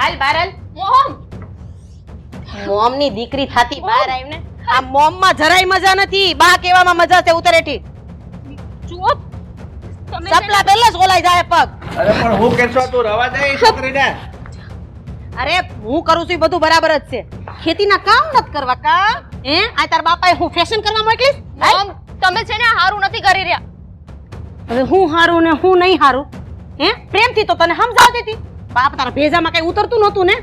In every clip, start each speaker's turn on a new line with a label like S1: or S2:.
S1: હાલ બહાર હાલ. મોમની દીકરી થાતી બહાર આવીને આ મોમમાં જરાય મજા નથી. બા કેવામાં મજા છે ઉતરેઠી.
S2: ચૂપ. તમે
S1: સપલા પહેલા જ ઓલાઈ જાય પગ.
S3: અરે પણ હું કેસો તું રવા દે છોકરીને.
S1: અરે હું કરું છું એ બધું બરાબર જ છે. ખેતીના કામ નથી કરવા કા? આ તાર બાપાએ હું ફેશન કરવા મોકલીશ?
S2: મોમ, તમે છે ને હારું નથી કરી રહ્યા.
S1: હવે હું હારું ને હું નહીં હારું? પ્રેમથી તો તને સમજાવતી હતી. બાપ તારા ભેજામાં કઈ ઉતરતું નહોતું ને.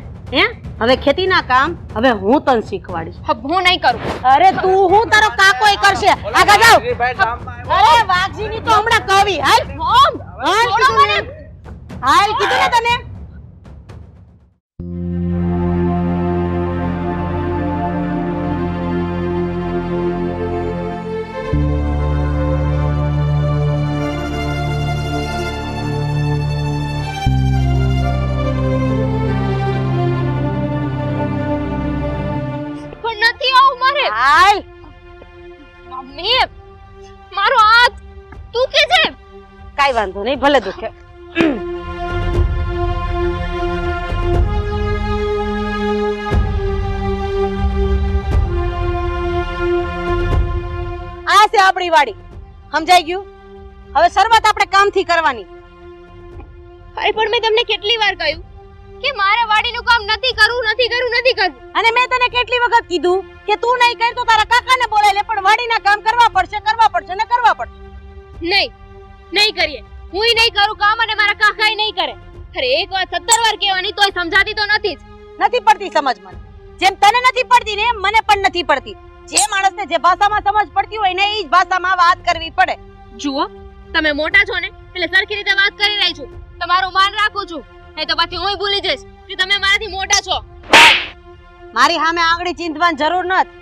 S1: હવે ખેતીના કામ હવે હું તને શીખવાડીશ.
S2: હું નહીં કરું.
S1: અરે તું હું તારો કાકોય કરશે. આગળ જાવ.
S3: ભાઈ ગામમાં
S1: અરે વાઘજીની તો હમણાં કવી. હાલ
S2: મોમ,
S1: હાલ
S2: છોડો
S1: કીધું
S2: મને.
S1: ને. હાલ કીધું ને તને.
S2: પણ નથી આવું મારે.
S1: હાલ.
S2: મમ્મી, મારો હાથ દુખે છે.
S1: કાઈ વાંધો નહીં, ભલે દુખે. આ છે આપણી વાડી. સમજાઈ ગયું? હવે શરૂઆત આપણે કામથી કરવાની.
S2: અરે પણ મેં તમને કેટલી વાર કહ્યું કે મારે વાડીનું કામ નથી કરવું.
S1: અને મેં તને કેટલી વખત કીધું કે તું નહીં કર તો તારા કાકાને બોલાવી લે, પણ વાડીના કામ કરવા પડશે ને કરવા પડશે.
S2: નહીં કરીએ. હુંય નહીં કરું કામ અને મારા કાકાય નહીં કરે. અરે એક વાત 17 વાર કહેવાની તોય સમજાતી તો નથી જ.
S1: નથી પડતી સમજ મને. જેમ તને નથી પડતી ને મને પણ નથી પડતી. જે માણસને જે ભાષામાં સમજ પડતી હોય ને એ જ ભાષામાં વાત કરવી પડે.
S2: જુઓ, તમે મોટા છો ને એટલે સરખી રીતે વાત કરી રહી છું. તમારું માન રાખું છું. નહીં તો પછી હુંય ભૂલી જઈશ કે તમે મારાથી મોટા છો.
S1: મારી સામે આંગળી ચીંધવાની જરૂર નથી.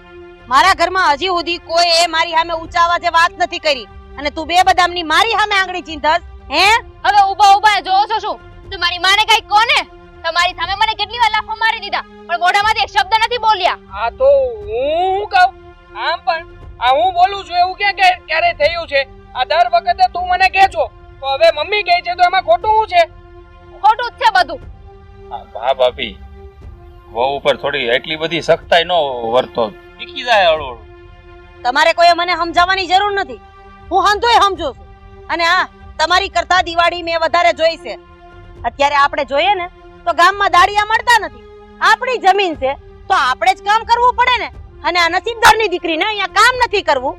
S1: મારા ઘરમાં હજી સુધી કોઈએ મારી સામે ઊંચા અવાજે વાત નથી કરી અને તું બે બદામની મારી સામે આંગળી ચીંધસ.
S2: હવે ઊભા જોવો છો શું? તમારી માને કઈ કોને? તમારી સામે મને કેટલી વાર લાફા મારી દીધા પણ મોઢામાંથી એક શબ્દ નથી બોલ્યા.
S4: આ તો હું કહું આમ પણ આ હું બોલું છું એવું ક્યારે થયું છે? આ દર વખતે તું મને કહે છો તો હવે મમ્મી કહે છે તો એમાં ખોટું શું છે?
S2: ખોટું જ છે બધું.
S5: હા ભાભી, વહુ ઉપર થોડી એટલી બધી સખ્તાઈ નો વર્તો. શીખી જાય હળવું.
S1: તમારે કોઈ મને સમજાવવાની જરૂર નથી. હું હંધોય સમજુ છું. અને હા, તમારી કરતા દિવાળી મેં વધારે જોઈ છે. અત્યારે આપણે જોઈએ ને તો ગામમાં દાળિયા મળતા નથી. આપણી જમીન છે તો આપણે જ કામ કરવું પડે ને. અને આ નસીબદારની દીકરીને અહીંયા કામ નથી કરવું.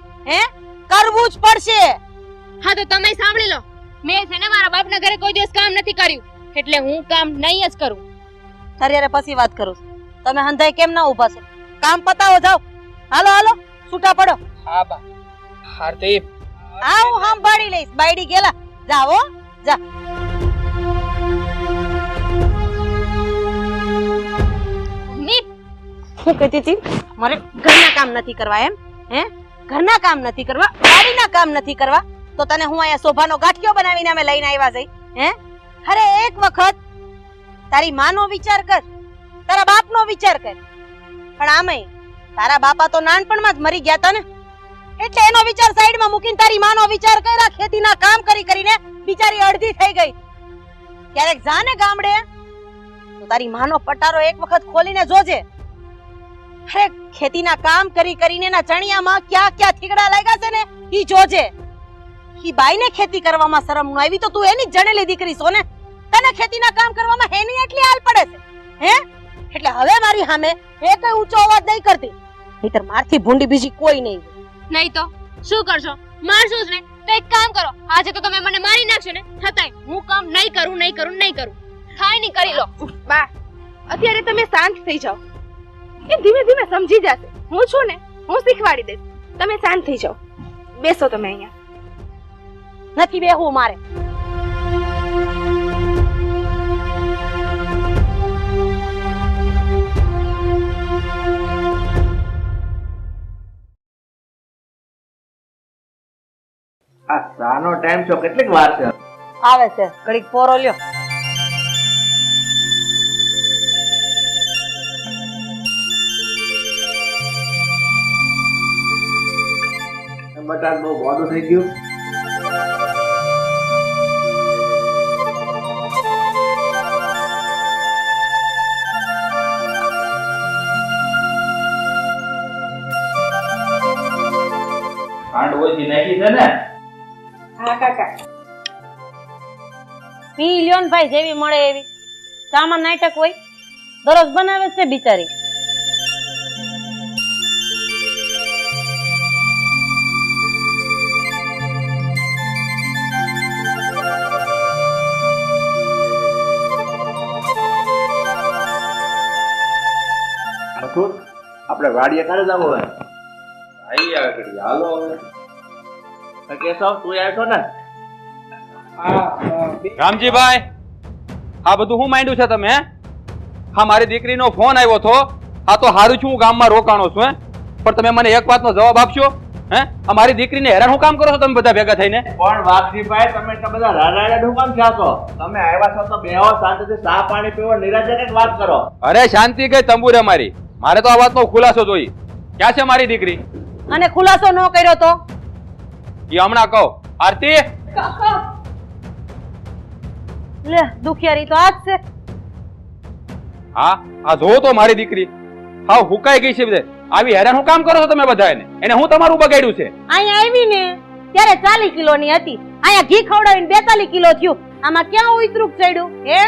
S1: કરવું જ પડશે.
S2: હા તો તમે સાંભળી લો. મેં છે ને મારા બાપના ઘરે કોઈ દિવસ કામ નથી કર્યું એટલે હું કામ નહીં જ કરું.
S1: ત્યારે પછી વાત કરું છું. તમે હંધાઈ કેમ ના ઊભા છો? કામ પતાવો, જાઓ. હાલો છૂટા પડો.
S4: હા બા હાર્દીપ,
S1: હા હું સંભાળી લઈશ. બાયડી ગેલા. જાઓ જા.
S2: મમ્મી,
S1: હું કહેતી હતી મારે ઘરના કામ નથી કરવા એમ? ઘરના કામ નથી કરવા, વાડીના કામ નથી કરવા તો તને હું અહીંયા શોભાનો ગાંઠિયો બનાવીને અમે લઈને આવ્યા જઈ. અરે એક વખત તારી માનો વિચાર કર, તારા બાપનો વિચાર કર. પણ આમેય તારા બાપા તો નાનપણમાં જ મરી ગયા હતા ને, એટલે એનો વિચાર સાઈડમાં મૂકીને તારી માનો વિચાર કર્યા. ખેતીના કામ કરીને બિચારી અડધી થઈ ગઈ. ક્યારેક જા ને ગામડે તો તારી માનો પટારો એક વખત ખોલીને જોજે. અરે ખેતીના કામ કરીને ના ચણિયામાં ક્યાં થીગડા લાગ્યા છે ને ઈ જોજે. ઈ બાઈને ખેતી કરવામાં શરમ ન આવી તો તું એની જ જણેલી દીકરી છો ને. તને ખેતીના કામ કરવામાં એની એટલી હાલ પડે છે. એટલે હવે મારી સામે એક ઊંચો અવાજ નહીં કરતી, નહીતર મારથી ભૂંડી બીજી કોઈ નહીં.
S2: નહીં તો શું કરશો? મારશો જ ને તો એક કામ કરો. આજે તો તમે મને મારી નાખશો ને, છતાંય હું કામ નહીં કરું. થાય નહીં કરી લો.
S6: બા, અત્યારે તમે શાંત થઈ જાઓ. એ ધીમે ધીમે સમજી જશે. હું છું ને, હું શીખવાડી દઈશ. તમે શાંત થઈ જાઓ. બેસો તમે અહીંયા.
S1: નથી બેહવું મારે.
S3: આ સાનો ટાઈમ છો કેટલીક વાર છે?
S1: આવે છે ઘડીક પોરો લ્યો.
S3: બટાટ બહુ મોડું થઈ ગયું.
S5: ગોતી નાખી છે ને?
S6: હા કાકા.
S1: પી લ્યો ને ભાઈ, જેવી મળે એવી. સામાન નાટક હોય, દરરોજ બનાવે છે બિચારી.
S3: મથુર, આપણે વાડીએ ક્યારે જવું હોય?
S5: આઈ આવે ઘડી, હાલો હવે.
S3: તો કેશવ, તું આવ્યો ને?
S7: રામજીભાઈ, આ બધું શું માંડ્યું છે તમે? હા, મારી દીકરીનો ફોન આવ્યો હતો. હા, તો હારું છું, હું ગામમાં રોકાણો છું. પણ તમે મને એક વાતનો જવાબ આપશો? આ મારી દીકરીને હેરાન શું કામ કરો છો તમે બધા ભેગા થઈને?
S3: પણ વાઘજીભાઈ, તમે તો બધા રાડાડા શું કામ થયા છો? તમે આવ્યા છો તો બેહો, શાંતિથી ચા પાણી પીવો, નિરાજે કંઈક વાત કરો.
S7: અરે શાંતિ ગઈ તંબુરે મારી. મારે તો આ વાતનો ખુલાસો જોઈએ. ક્યાં છે મારી દીકરી?
S1: અને ખુલાસો ન કર્યો તો
S7: એ હમણાં કહો. આરતી,
S1: લે દુખિયારી તો આજ છે.
S7: હા, આ જોવો તો મારી દીકરી હાવ હુકાઈ ગઈ છે. બધે આવી હેરાન શું કામ કરો છો તમે બધા? એને હું તમારું બગાડ્યું છે?
S1: અહીંયા આવી ને ત્યારે 40 કિલોની હતી, અહીંયા ઘી ખવડાવીને 42 કિલો થયું. આમાં ક્યાં ઉતરું ચડ્યું હે?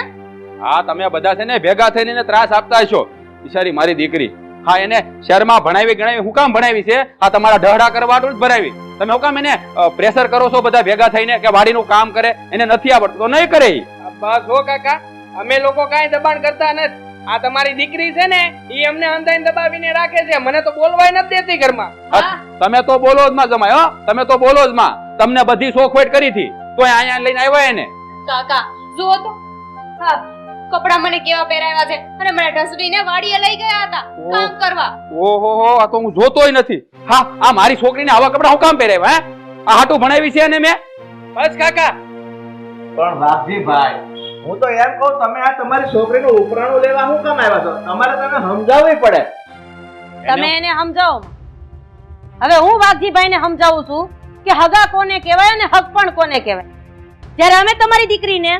S7: હા, તમે બધા છે ને ભેગા થઈને એને ત્રાસ આપતા હશો. બિચારી મારી દીકરી. હા, એને શહેરમાં ભણાવી ગણાવી હું કામ ભણાવી છે? આ તમારા ઢહડા કરવા જ ભરાવી. તમે હું કામ એને પ્રેશર કરો છો બધા ભેગા થઈને કે વાડીનું કામ કરે? એને નથી આવડતું તો નહીં કરે.
S4: બસ હો કાકા, અમે લોકો કાંઈ દબાણ કરતા નથી. આ તમારી દીકરી છે ને, ઈ અમને અંધાઈને દબાવીને રાખે છે. મને તો બોલવાય નથી દેતી ઘરમાં.
S7: તમે તો બોલો જ માં જમાય. હો, તમે તો બોલો જ માં. તમને બધી શોખવેટ કરી હતી તો અહીંયા લઈને આવ્યા એને.
S2: કાકા જુઓ તો, હા કપડા મને કેવા પહેરાવ્યા છે અને મને ઢસડીને વાડીએ લઈ ગયા હતા કામ કરવા.
S7: ઓહો હો, આ તો હું જોતોય નથી. હા, આ મારી છોકરીને આવા કપડા હું કામ પહેરાવ્યા? આ હાટું ભણાવી છે અને મેં.
S4: બસ કાકા.
S3: પણ વાઘજીભાઈ, હું તો એમ કહું, તમે આ તમારી છોકરીનું ઉપરાણું લેવા શું કામ આવ્યા છો? તમારે તેને સમજાવવી પડે.
S1: તમે એને સમજાવો. હવે હું વાઘજીભાઈ ને સમજાવું છું કે હગા કોને કહેવાય અને હક પણ કોને કહેવાય. જ્યારે અમે તમારી દીકરીને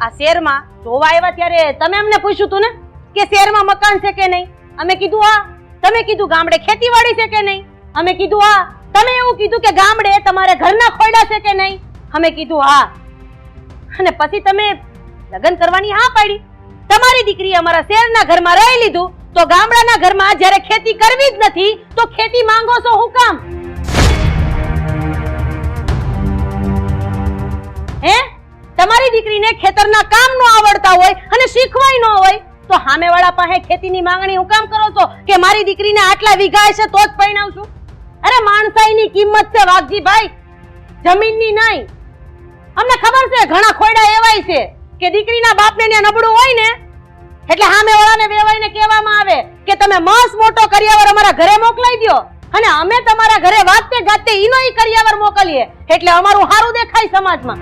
S1: આ શહેરમાં જોવા આવ્યા ત્યારે તમે અમને પૂછ્યું હતું ને કે શહેરમાં મકાન છે કે નહીં? અમે કીધું હા. તમે કીધું ગામડે ખેતીવાડી છે કે નહીં? અમે કીધું હા. તમે એવું કીધું કે ગામડે તમારે ઘરના ખોયડા છે કે નહીં? અમે કીધું હા. અને પછી તમે લગ્ન કરવાની હા પાડી. તમારી દીકરી અમારા શહેરના ઘરમાં રહી લીધું તો ગામડાના ઘરમાં જ્યારે ખેતી કરવી જ નથી તો ખેતી માંગો છો હું કામ? હે, તમારી દીકરીને ખેતરના કામ ન આવડતા હોય અને શીખવાય ન હોય તો સામેવાળા પાસે ખેતીની માંગણી હું કામ કરો છો કે મારી દીકરીને આટલા વીઘા છે તો જ પરણાવશું? અરે માણસાઈની કિંમત છે વાઘજીભાઈ, જમીનની નહીં. અમને ખબર છે ઘણા ખોયડા એવાય છે કે દીકરીના બાપને ને નબળું હોય ને એટલે સામેવાળાને વેવાઈને કહેવામાં આવે કે તમે મસ્ત મોટો કરિયાવર અમારા ઘરે મોકલાઈ દો અને અમે તમારા ઘરે વાતે ગાતે ઈનો ઈ કરિયાવર મોકલીએ એટલે અમારું સારું દેખાય સમાજમાં.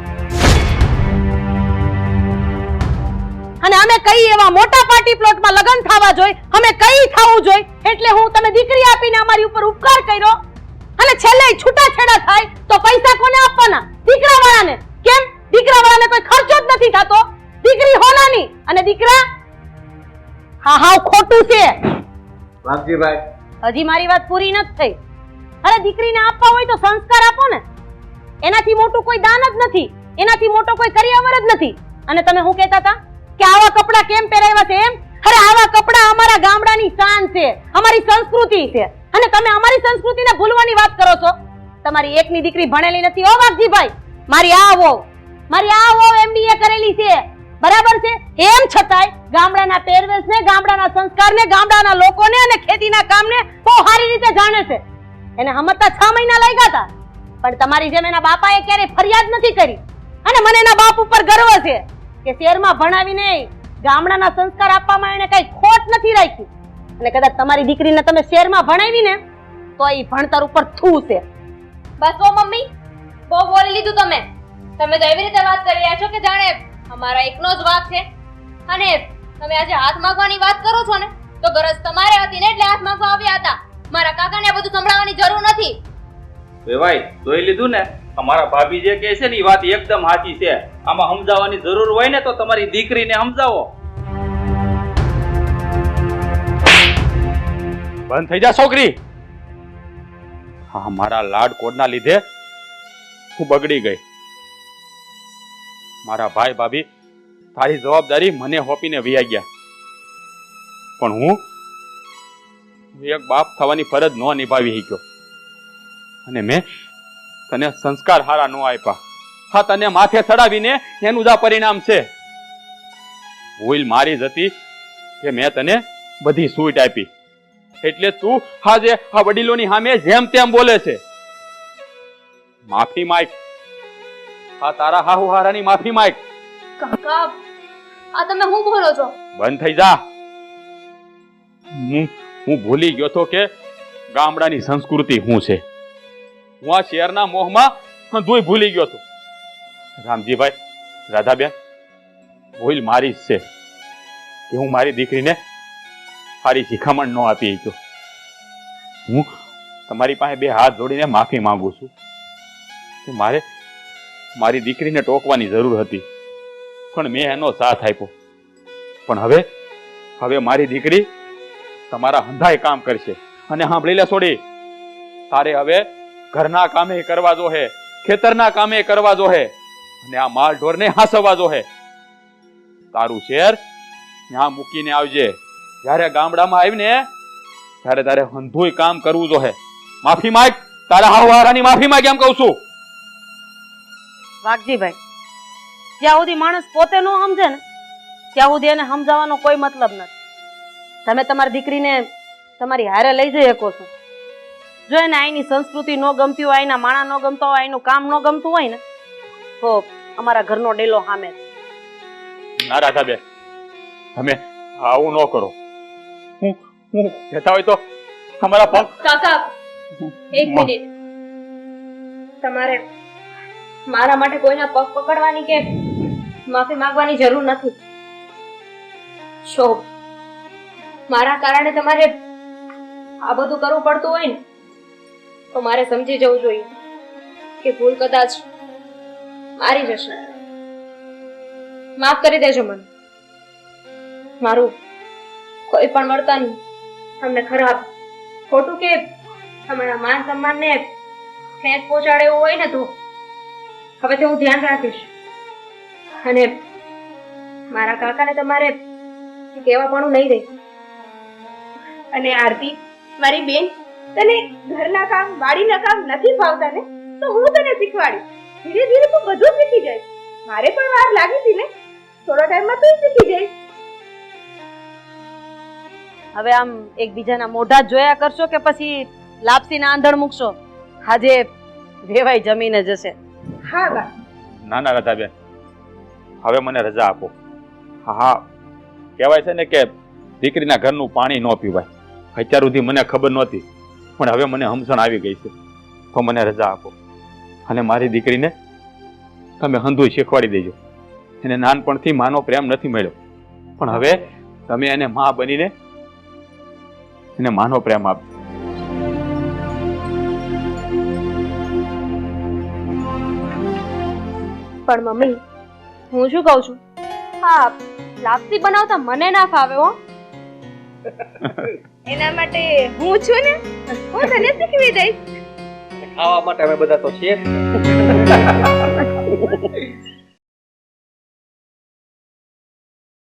S1: અને અમે કઈ એવા મોટા પાર્ટી પ્લોટમાં લગ્ન થવા જોઈએ, અમે કઈ થવું જોઈએ એટલે હું તમે દીકરી આપીને અમારી ઉપર ઉપકાર કર્યો અને છેલ્લે છૂટાછેડા થાય તો પૈસા કોને આપવાના? દીકરાવાળાને. કેમ? દીકરાવાળાને કોઈ ખર્ચો જ નથી થતો. દીકરી હોનાની અને દીકરા હા હા ખોટું છે.
S3: વાઘજીભાઈ,
S1: હજી મારી વાત પૂરી નથી થઈ. અરે દીકરીને આપવા હોય તો સંસ્કાર આપો ને. એનાથી મોટું કોઈ દાન જ નથી, એનાથી મોટો કોઈ કરિયાવર જ નથી. અને તમે શું કહેતા હતા કે આવા કપડા કેમ પહેરાવ્યા છે એમ? અરે આવા કપડા અમારા ગામડાની શાન છે, અમારી સંસ્કૃતિ છે અને તમે અમારી સંસ્કૃતિને ભૂલવાની વાત કરો છો. તમારી એકની દીકરી ભણેલી નથી હો વાઘજીભાઈ. મારી આ વહુ MBA કરેલી છે, બરાબર છે? એમ છતાંય ગામડાના પહેરવેશને, ગામડાના સંસ્કારને, ગામડાના લોકોને અને ખેતીના કામને બહુ સારી રીતે જાણે છે. એને સમજતા 6 મહિના લાગ્યા હતા પણ તમારી જેમ એના બાપાએ ક્યારેય ફરિયાદ નથી કરી. અને મને એના બાપ ઉપર ગર્વ છે કે શહેરમાં ભણાવીને ગામડાના સંસ્કાર આપવામાં એને કઈ ખોટ નથી રાખી. અને કદાચ તમારી દીકરીને તમે શહેરમાં ભણાવીને તો એ ભણતર ઉપર થૂ છે.
S2: બસ ઓ મમ્મી, બહુ બોલી લીધું તમે. તમે તો એવી રીતે વાત કરી રહ્યા છો કે જાણે અમારા એકનો જ વાત છે. અને તમે આજે હાથ માંગવાની વાત કરો છો ને તો ગરજ તમારે હતી ને એટલે હાથ માંગવા આવ્યા હતા. મારા કાકાને આ બધું સંભળાવવાની જરૂર નથી.
S5: ભાઈ જોઈ લીધું ને, અમારા ભાભી જે કહે છે ને એ વાત એકદમ સાચી છે. આમાં સમજાવવાની જરૂર હોય ને તો તમારી દીકરીને સમજાવો.
S7: બંધ થઈ જા છોકરી. હા, મારા લાડ કોડના લીધે હું બગડી ગઈ. મારા ભાઈ ભાભી તારી જવાબદારી મને હોપીને વયા ગયા, પણ હું એક બાપ થવાની ફરજ ન નિભાવી શક્યો અને મેં તને સંસ્કાર હારા ન આપ્યા. હા, તને માથે ચડાવીને એનું જ આ પરિણામ છે. ભૂલ મારી જ હતી કે મેં તને બધી છૂટ આપી, એટલે તું આજે આ વડીલોની સામે જેમ તેમ બોલે છે. માફી માંગ. આ તારા હાહુ હારાની માફી માંગ.
S2: કાકા આ તમે શું બોલો છો?
S7: બંધ થઈ જા. હું ભૂલી ગયો તો કે ગામડાની સંસ્કૃતિ શું છે. હું આ શહેરના મોહમાં ધોઈ ભૂલી ગયો તો. રામજીભાઈ, રાધાબેન, ભૂલ મારી જ છે કે હું મારી દીકરીને સારી શિખામણ ન આપી શક્યો. હું તમારી પાસે બે હાથ જોડીને માફી માંગુ છું કે મારે મારી દીકરીને ટોકવાની જરૂર હતી, પણ મેં એનો સાથ આપ્યો. પણ હવે મારી દીકરી તમારા હંધાય કામ કરશે. અને સાંભળી લે છોડી, તારે હવે ઘરના કામે કરવા જોહે, ખેતરના કામે કરવા જોહે અને આ માલ ઢોરને હાંસવા જોહે. તારું શેર ત્યાં મૂકીને આવજે. જ્યારે ગામડામાં આવીને ત્યારે તારે હંધુય કામ કરવું જોહે. માફી માંગ. તારા હાવહારાની માફી માંગ એમ કહું છું.
S1: વાઘજીભાઈ, જ્યાં સુધી માણસ પોતે ન સમજે ને ત્યાં સુધી એને સમજાવવાનો કોઈ મતલબ નથી. તમે તમારી દીકરીને તમારી હારે લઈ જઈ શકો છો. જો એને અહીંની સંસ્કૃતિ ન ગમતી હોય, અહીંના માણા ન ગમતા હોય, અહીંનું કામ ન ગમતું હોય ને તો અમારા ઘરનો ડેલો સામે.
S7: ના રાધાબેન, તમે આવું ન કરો. હું કહેતા હોય તો તમારા પગ.
S2: કાકા એક મિનિટ, તમારે મારા માટે કોઈના પગ પકડવાની કે માફી માંગવાની જરૂર નથી. શોભ, મારા કારણે તમારે આ બધું કરવું પડતું હોય ને તો મારે સમજી જવું જોઈએ કે ભૂલ કદાચ મારી જશે. માફ કરી દેજો મને. મારું કોઈ પણ વર્તન તમને ખરાબ, ખોટું કે તમારા માન સન્માનને ઠેસ પહોંચાડે એવું હોય ને તો હવેથી હું ધ્યાન રાખીશ. અને મારા કાકાને તમારે કહેવા પણ નહીં દે.
S6: અને આરતી, મારી બેન, તને ઘરના કામ, વાડીના કામ નથી ફાવતા ને તો હું તને શીખવાડીશ. ધીરે ધીરે તું બધું શીખી જઈશ. મારે પણ વાર લાગી હતી ને, થોડા ટાઈમમાં તું શીખી જઈશ.
S1: હવે આમ એકબીજાના મોઢા જ જોયા કરશો કે પછી લાપસીના આંધણ મૂકશો? આજે વેવાઈ જમીને જશે.
S6: હા બા.
S7: ના ના રાધાબેન, હવે મને રજા આપો. હા, કહેવાય છે ને કે દીકરીના ઘરનું પાણી ન પીવાય. અત્યાર સુધી મને ખબર નહોતી, પણ હવે મને સમજણ આવી ગઈ છે. તો મને રજા આપો અને મારી દીકરીને તમે હંધુય શીખવાડી દેજો. એને નાનપણથી માનો પ્રેમ નથી મળ્યો, પણ હવે તમે એને માં બનીને એને માનો પ્રેમ આપજો.
S2: પણ મમ્મી, હું શું કહું છું, હા લાપસી બનાવતા મને ના ફાવે હો.
S6: એના માટે હું છું ને, હું તને શીખવી દઈશ.
S3: ખાવા માટે અમે બધા તો છીએ.